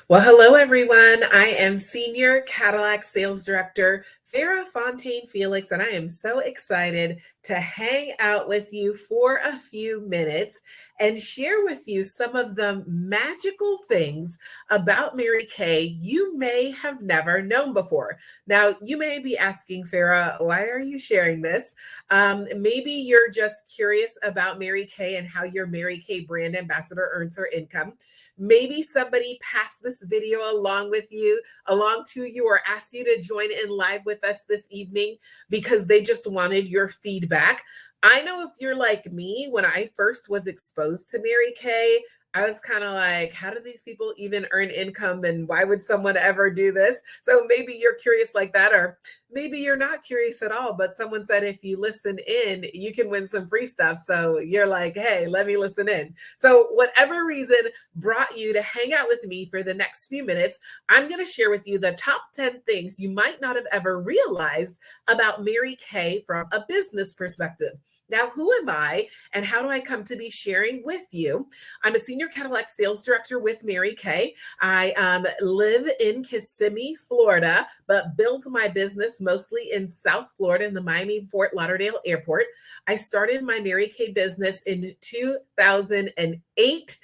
Well, hello everyone. I am Senior Cadillac Sales Director Farrah Fontaine Felix, and I am so excited to hang out with you for a few minutes and share with you some of the magical things about Mary Kay you may have never known before. Now, you may be asking, Farrah, why are you sharing this? Maybe you're just curious about Mary Kay and how your Mary Kay brand ambassador earns her income. Maybe somebody passed this video along to you, or asked you to join in live with us this evening because they just wanted your feedback. I know if you're like me, when I first was exposed to Mary Kay, I was kind of like, how do these people even earn income and why would someone ever do this? So maybe you're curious like that, or maybe you're not curious at all, but someone said if you listen in, you can win some free stuff. So you're like, hey, let me listen in. So whatever reason brought you to hang out with me for the next few minutes, I'm going to share with you the top 10 things you might not have ever realized about Mary Kay from a business perspective. Now, who am I and how do I come to be sharing with you? I'm a Senior Cadillac Sales Director with Mary Kay. I live in Kissimmee, Florida, but built my business mostly in South Florida in the Miami-Fort Lauderdale airport. I started my Mary Kay business in 2008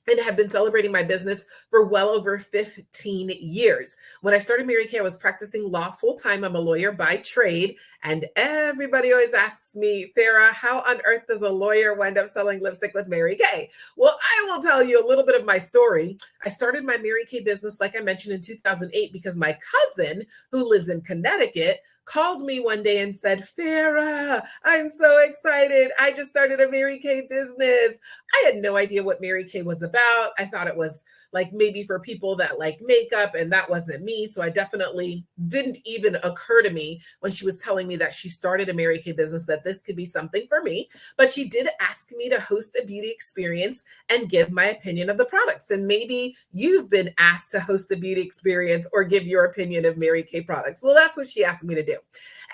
and have been celebrating my business for well over 15 years. When I started Mary Kay, I was practicing law full-time. I'm a lawyer by trade. And everybody always asks me, Farrah, how on earth does a lawyer wind up selling lipstick with Mary Kay? Well, I will tell you a little bit of my story. I started my Mary Kay business, like I mentioned, in 2008 because my cousin, who lives in Connecticut, called me one day and said, Farrah, I'm so excited. I just started a Mary Kay business. I had no idea what Mary Kay was about. I thought it was like maybe for people that like makeup, and that wasn't me. So I definitely didn't even occur to me when she was telling me that she started a Mary Kay business that this could be something for me. But she did ask me to host a beauty experience and give my opinion of the products. And maybe you've been asked to host a beauty experience or give your opinion of Mary Kay products. Well, that's what she asked me to do.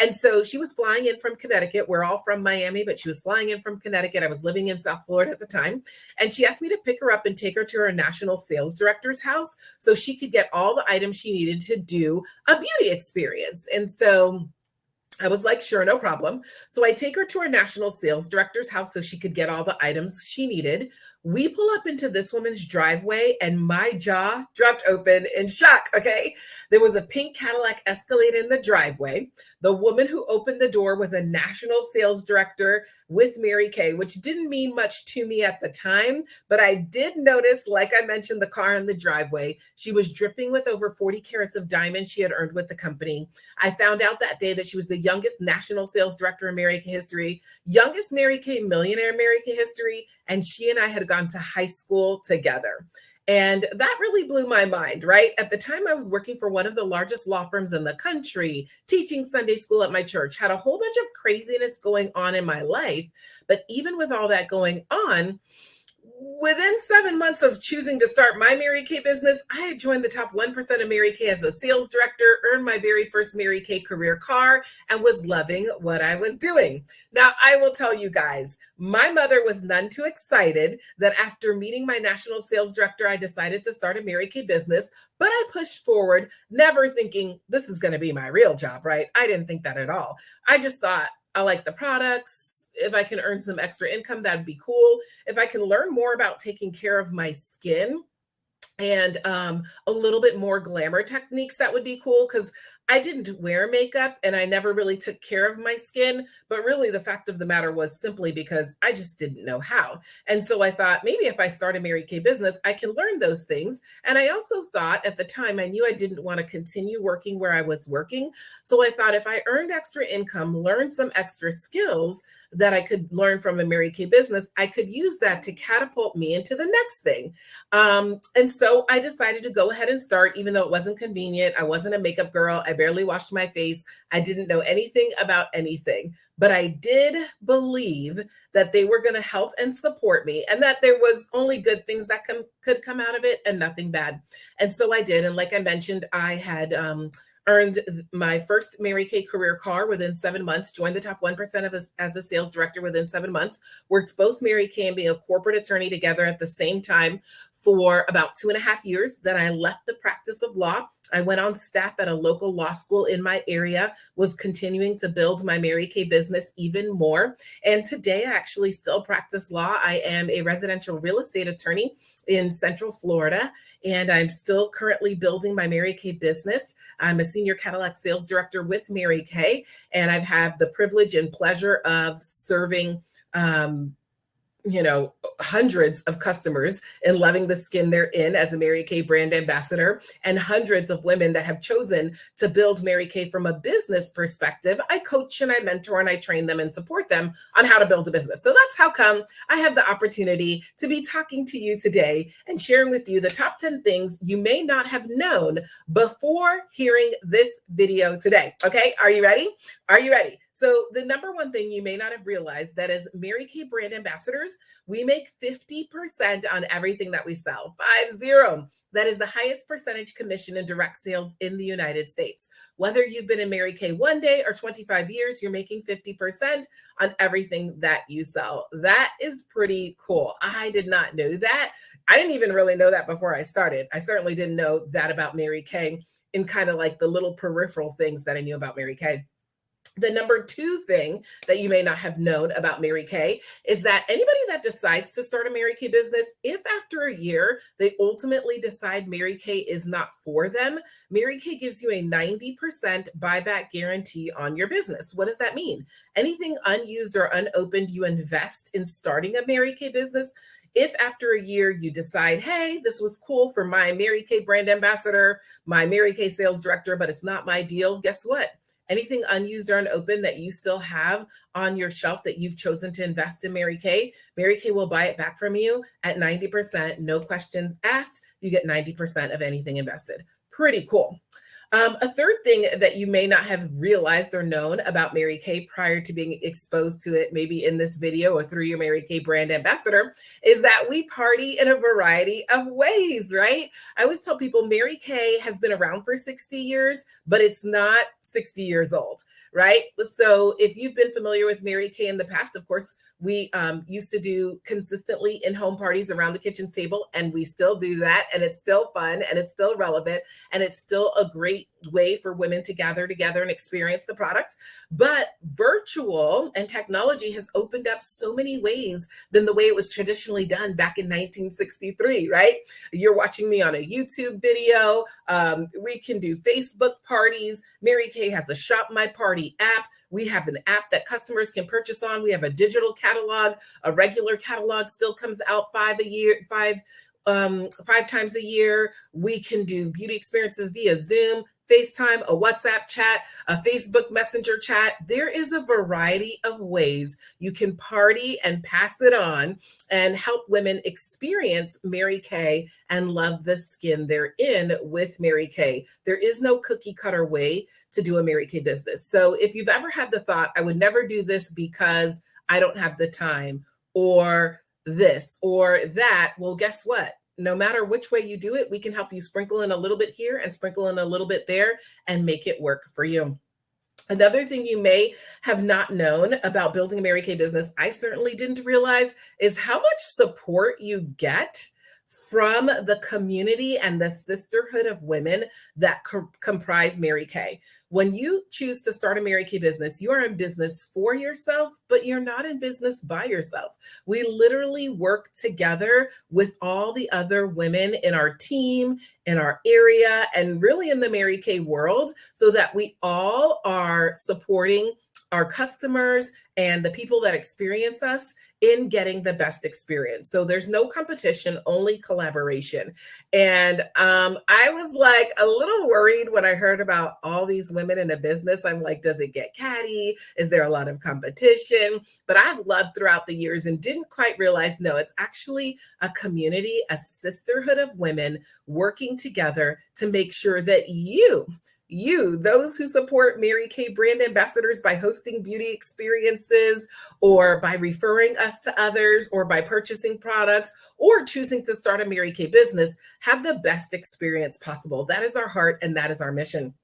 And so she was flying in from Connecticut. We're all from Miami, but she was flying in from Connecticut. I was living in South Florida at the time. And she asked me to pick her up and take her to her national sales director's house so she could get all the items she needed to do a beauty experience. And so I was like, sure, no problem. So I take her to her national sales director's house so she could get all the items she needed. We pull up into this woman's driveway and my jaw dropped open in shock, okay? There was a pink Cadillac Escalade in the driveway. The woman who opened the door was a national sales director with Mary Kay, which didn't mean much to me at the time, but I did notice, like I mentioned, the car in the driveway. She was dripping with over 40 carats of diamonds she had earned with the company. I found out that day that she was the youngest national sales director in Mary Kay history, youngest Mary Kay millionaire in Mary Kay history, and she and I had gone to high school together. And that really blew my mind, right? At the time, I was working for one of the largest law firms in the country, teaching Sunday school at my church, had a whole bunch of craziness going on in my life. But even with all that going on, within 7 months of choosing to start my Mary Kay business, I had joined the top 1% of Mary Kay as a sales director, earned my very first Mary Kay career car, and was loving what I was doing. Now, I will tell you guys, my mother was none too excited that after meeting my national sales director, I decided to start a Mary Kay business, but I pushed forward, never thinking this is going to be my real job, right? I didn't think that at all. I just thought, I like the products. If I can earn some extra income, that'd be cool. If I can learn more about taking care of my skin and a little bit more glamour techniques, that would be cool, because I didn't wear makeup and I never really took care of my skin. But really, the fact of the matter was simply because I just didn't know how. And so I thought maybe if I start a Mary Kay business, I can learn those things. And I also thought at the time, I knew I didn't want to continue working where I was working. So I thought if I earned extra income, learned some extra skills that I could learn from a Mary Kay business, I could use that to catapult me into the next thing. And so I decided to go ahead and start, even though it wasn't convenient. I wasn't a makeup girl. I barely washed my face. I didn't know anything about anything, but I did believe that they were going to help and support me, and that there was only good things that could come out of it and nothing bad. And so I did. And like I mentioned, I had earned my first Mary Kay career car within 7 months, joined the top 1% as a sales director within 7 months, worked both Mary Kay and being a corporate attorney together at the same time for about 2.5 years. Then I left the practice of law. I went on staff at a local law school in my area, was continuing to build my Mary Kay business even more. And today I actually still practice law. I am a residential real estate attorney in Central Florida, and I'm still currently building my Mary Kay business. I'm a senior Cadillac sales director with Mary Kay, and I've had the privilege and pleasure of serving hundreds of customers and loving the skin they're in as a Mary Kay brand ambassador, and hundreds of women that have chosen to build Mary Kay from a business perspective. I coach and I mentor and I train them and support them on how to build a business. So that's how come I have the opportunity to be talking to you today and sharing with you the top 10 things you may not have known before hearing this video today. Okay, are you ready? Are you ready? So the number one thing you may not have realized that as Mary Kay brand ambassadors, we make 50% on everything that we sell. 50. That is the highest percentage commission in direct sales in the United States. Whether you've been in Mary Kay one day or 25 years, you're making 50% on everything that you sell. That is pretty cool. I did not know that. I didn't even really know that before I started. I certainly didn't know that about Mary Kay in kind of like the little peripheral things that I knew about Mary Kay. The number two thing that you may not have known about Mary Kay is that anybody that decides to start a Mary Kay business, if after a year they ultimately decide Mary Kay is not for them, Mary Kay gives you a 90% buyback guarantee on your business. What does that mean? Anything unused or unopened you invest in starting a Mary Kay business, if after a year you decide, hey, this was cool for my Mary Kay brand ambassador, my Mary Kay sales director, but it's not my deal, guess what? Anything unused or unopened that you still have on your shelf that you've chosen to invest in Mary Kay will buy it back from you at 90%, no questions asked. You get 90% of anything invested. Pretty cool. A third thing that you may not have realized or known about Mary Kay prior to being exposed to it, maybe in this video or through your Mary Kay brand ambassador, is that we party in a variety of ways, right? I always tell people Mary Kay has been around for 60 years, but it's not 60 years old, right? So if you've been familiar with Mary Kay in the past, of course, we used to do consistently in-home parties around the kitchen table, and we still do that, and it's still fun, and it's still relevant, and it's still a great way for women to gather together and experience the products. But virtual and technology has opened up so many ways than the way it was traditionally done back in 1963, right? You're watching me on a YouTube video. We can do Facebook parties. Mary Kay has a Shop My Party app. We have an app that customers can purchase on. We have a digital catalog. A regular catalog still comes out five times a year. We can do beauty experiences via Zoom, FaceTime, a WhatsApp chat, a Facebook Messenger chat. There is a variety of ways you can party and pass it on and help women experience Mary Kay and love the skin they're in with Mary Kay. There is no cookie cutter way to do a Mary Kay business. So if you've ever had the thought, I would never do this because I don't have the time, or this or that, well, guess what? No matter which way you do it, we can help you sprinkle in a little bit here and sprinkle in a little bit there and make it work for you. Another thing you may have not known about building a Mary Kay business, I certainly didn't realize, is how much support you get from the community and the sisterhood of women that comprise Mary Kay. When you choose to start a Mary Kay business, you are in business for yourself, but you're not in business by yourself. We literally work together with all the other women in our team, in our area, and really in the Mary Kay world, so that we all are supporting our customers and the people that experience us in getting the best experience. So there's no competition, only collaboration. And I was like a little worried when I heard about all these women in a business. I'm like, does it get catty? Is there a lot of competition? But I've loved throughout the years and didn't quite realize, no, it's actually a community, a sisterhood of women working together to make sure that you, those who support Mary Kay brand ambassadors by hosting beauty experiences, or by referring us to others, or by purchasing products, or choosing to start a Mary Kay business, have the best experience possible. That is our heart, and that is our mission.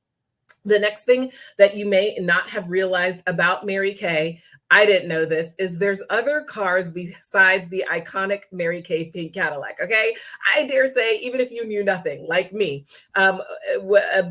The next thing that you may not have realized about Mary Kay I didn't know this, is there's other cars besides the iconic Mary Kay pink Cadillac. Okay. I dare say, even if you knew nothing like me,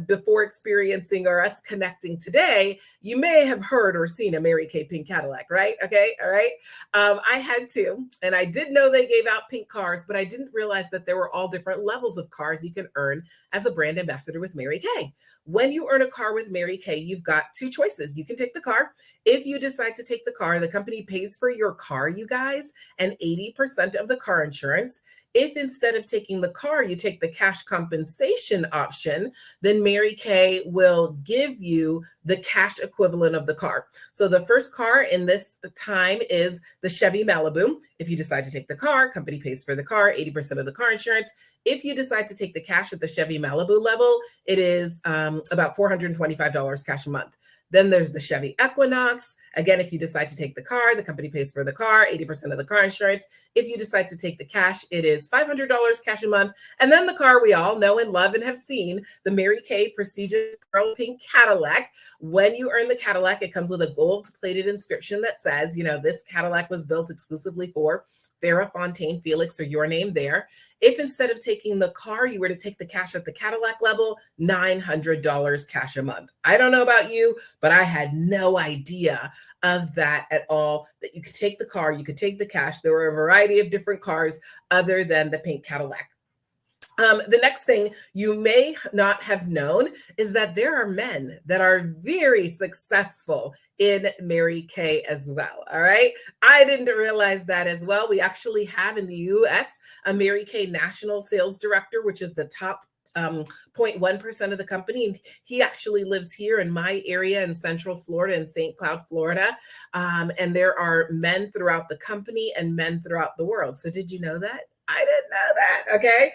before experiencing or us connecting today, you may have heard or seen a Mary Kay pink Cadillac, right? Okay. All right. I had two, and I did know they gave out pink cars, but I didn't realize that there were all different levels of cars you can earn as a brand ambassador with Mary Kay. When you earn a car with Mary Kay, you've got two choices. You can take the car. If you decide to take the car, the company pays for your car, you guys, and 80% of the car insurance. If instead of taking the car, you take the cash compensation option, then Mary Kay will give you the cash equivalent of the car. So the first car in this time is the Chevy Malibu. If you decide to take the car, company pays for the car, 80% of the car insurance. If you decide to take the cash at the Chevy Malibu level, it is about $425 cash a month. Then there's the Chevy Equinox. Again, if you decide to take the car, the company pays for the car, 80% of the car insurance. If you decide to take the cash, it is $500 cash a month. And then the car we all know and love and have seen, the Mary Kay prestigious pearl pink Cadillac. When you earn the Cadillac, it comes with a gold-plated inscription that says, this Cadillac was built exclusively for Farrah Fontaine Felix, or your name there. If instead of taking the car, you were to take the cash at the Cadillac level, $900 cash a month. I don't know about you, but I had no idea of that at all, that you could take the car, you could take the cash. There were a variety of different cars other than the pink Cadillac. The next thing you may not have known is that there are men that are very successful in Mary Kay as well. All right. I didn't realize that as well. We actually have in the US a Mary Kay national sales director, which is the top 0.1% of the company. He actually lives here in my area in Central Florida, in St. Cloud, Florida. And there are men throughout the company and men throughout the world. So did you know that? I didn't know that. Okay.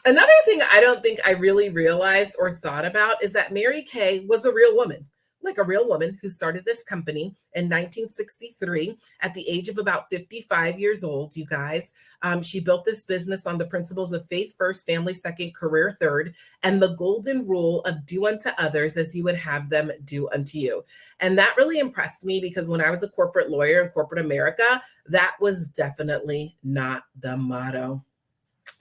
Another thing I don't think I really realized or thought about is that Mary Kay was a real woman. Like a real woman who started this company in 1963 at the age of about 55 years old, you guys. She built this business on the principles of faith first, family second, career third, and the golden rule of do unto others as you would have them do unto you. And that really impressed me because when I was a corporate lawyer in corporate America, that was definitely not the motto.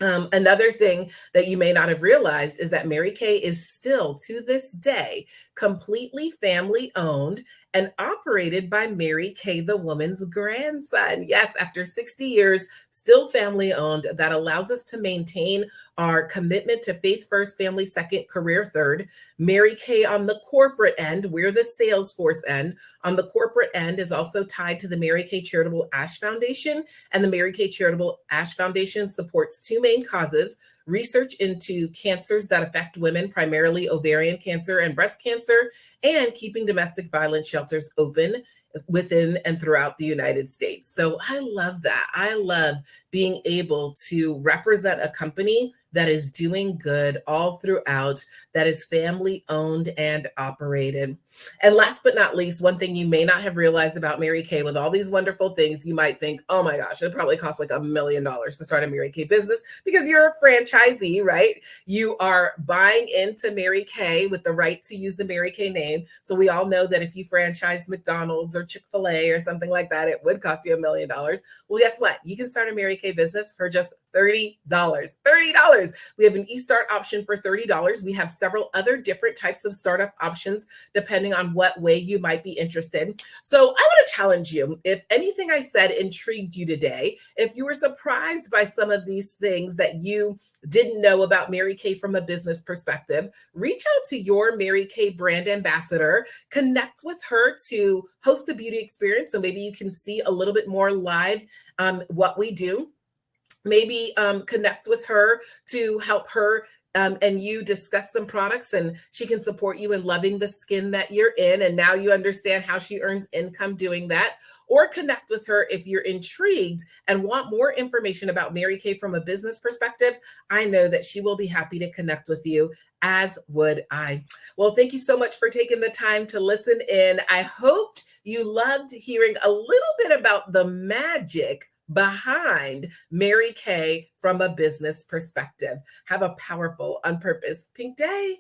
Another thing that you may not have realized is that Mary Kay is still to this day completely family owned and operated by Mary Kay, the woman's grandson. Yes, after 60 years, still family owned. That allows us to maintain our commitment to faith first, family second, career third. Mary Kay on the corporate end, we're the sales force end. On the corporate end is also tied to the Mary Kay Charitable Ash Foundation, and the Mary Kay Charitable Ash Foundation supports two main causes: research into cancers that affect women, primarily ovarian cancer and breast cancer, and keeping domestic violence shelters open within and throughout the United States. So I love that. I love being able to represent a company that is doing good all throughout, that is family owned and operated. And last but not least, one thing you may not have realized about Mary Kay, with all these wonderful things, you might think, oh my gosh, it probably costs like $1 million to start a Mary Kay business because you're a franchisee, right? You are buying into Mary Kay with the right to use the Mary Kay name. So we all know that if you franchise McDonald's or Chick-fil-A or something like that, it would cost you $1 million. Well, guess what? You can start a Mary Kay business for just $30. $30. We have an e-start option for $30. We have several other different types of startup options depending on what way you might be interested. So I want to challenge you. If anything I said intrigued you today, if you were surprised by some of these things that you didn't know about Mary Kay from a business perspective, reach out to your Mary Kay brand ambassador, connect with her to host a beauty experience. So maybe you can see a little bit more live what we do. Maybe connect with her to help her and you discuss some products, and she can support you in loving the skin that you're in. And now you understand how she earns income doing that. Or connect with her if you're intrigued and want more information about Mary Kay from a business perspective. I know that she will be happy to connect with you, as would I. Well, thank you so much for taking the time to listen in. I hoped you loved hearing a little bit about the magic behind Mary Kay from a business perspective. Have a powerful, on purpose, pink day.